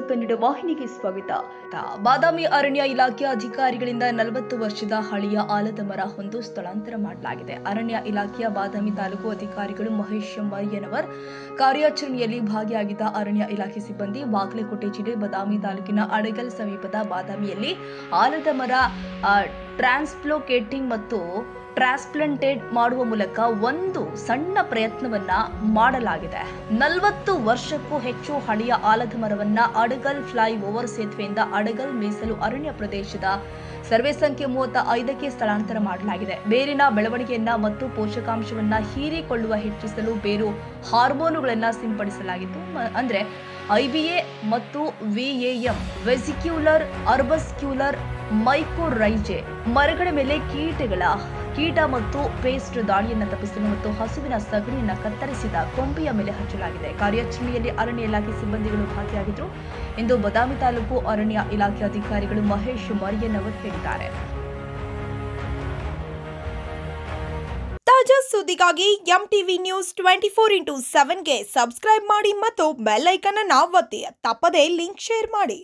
ಕನ್ನಡ ವಾಹಿನಿಗೆ ಸ್ವಾಗತ. ಬಾದಾಮಿ ಅರಣ್ಯ ಇಲಾಖೆ ಅಧಿಕಾರಿಗಳಿಂದ 40 ವರ್ಷದ ಹಳೆಯ ಆಲದ ಮರ ಹೊಂದು ಸ್ಥಳಾಂತರ ಮಾಡಲಾಗಿದೆ. ಅರಣ್ಯ ಇಲಾಖೆಯ ಬಾದಾಮಿ ತಾಲೂಕು ಅಧಿಕಾರಿಗಳು ಮಹೇಶ್ ಮರಿಯನವರ್ ಕಾರ್ಯಾಚರಣೆಯಲ್ಲಿ ಭಾಗಿಯಾಗಿದ್ದ ಅರಣ್ಯ ಇಲಾಖೆ ಸಿಬ್ಬಂದಿ ಬಾಗಲಕೋಟೆ ಜಿಲ್ಲೆ ಬಾದಾಮಿ ತಾಲೂಕಿನ ಅಡಗಲ್ ಸಮೀಪದ ಬಾದಾಮಿಯಲ್ಲಿ ಆಲದ ಮರ ಟ್ರಾನ್ಸ್ಲೋಕೇಟಿಂಗ್ ಮತ್ತು ಟ್ರಾನ್ಸ್ಪ್ಲಾಂಟೆಡ್ ಮಾಡುವ ಮೂಲಕ ಒಂದು ಸಣ್ಣ ಪ್ರಯತ್ನವನ್ನ ಮಾಡಲಾಗಿದೆ. 40 ವರ್ಷಕ್ಕೂ ಹೆಚ್ಚು ಹಳೆಯ ಆಲದ ಮರವನ್ನ ಅಡಗಲ್ ಫ್ಲೈ ಓವರ್ ಸೇತುವೆಯಿಂದ ಅಡಗಲ್ ಮೀಸಲು ಅರಣ್ಯ ಪ್ರದೇಶದ ಸರ್ವೆ ಸಂಖ್ಯೆ 35ಕ್ಕೆ ಸ್ಥಳಾಂತರ ಮಾಡಲಾಗಿದೆ. ಬೇರಿನ ಬೆಳವಣಿಗೆಯನ್ನ ಮತ್ತು ಪೋಷಕಾಂಶವನ್ನ ಹೀರಿಕೊಳ್ಳುವ ಹೆಚ್ಚಿಸಲು ಬೇರು ಹಾರ್ಮೋನುಗಳನ್ನ ಸಿಂಪಡಿಸಲಾಗಿತ್ತು. ಅಂದ್ರೆ IBA ಮತ್ತು VAM ವೆಸಿಕ್ಯುಲರ್ ಅರ್ಬಸ್ಕ್ಯುಲರ್ ಮೈಕೋರೈಜೆ ಮರಗಳ ಮೇಲೆ ಕೀಟ ಮತ್ತು ಪೇಸ್ಟ್ ದಾಳಿಯನ್ನು ತಪ್ಪಿಸಲು ಮತ್ತು ಹಸುವಿನ ಸಗಣಿಯನ್ನು ಕತ್ತರಿಸಿದ ಕೊಂಬೆಯ ಮೇಲೆ ಹಚ್ಚಲಾಗಿದೆ. ಕಾರ್ಯಾಚರಣೆಯಲ್ಲಿ ಅರಣ್ಯ ಇಲಾಖೆ ಸಿಬ್ಬಂದಿಗಳು ಭಾಗಿಯಾಗಿದ್ದರು ಎಂದು ಬಾದಾಮಿ ತಾಲೂಕು ಅರಣ್ಯ ಇಲಾಖೆ ಅಧಿಕಾರಿಗಳು ಮಹೇಶ್ ಮರಿಯನವರ್ ಹೇಳಿದ್ದಾರೆ. ತಾಜಾ ಸುದ್ದಿಗಾಗಿ MTV ನ್ಯೂಸ್ 24x7ಗೆ ಸಬ್ಸ್ಕ್ರೈಬ್ ಮಾಡಿ ಮತ್ತು ಬೆಲ್ ಐಕಾನ್ ಅನ್ನು ಒತ್ತಿ. ತಪ್ಪದೇ ಲಿಂಕ್ ಶೇರ್ ಮಾಡಿ.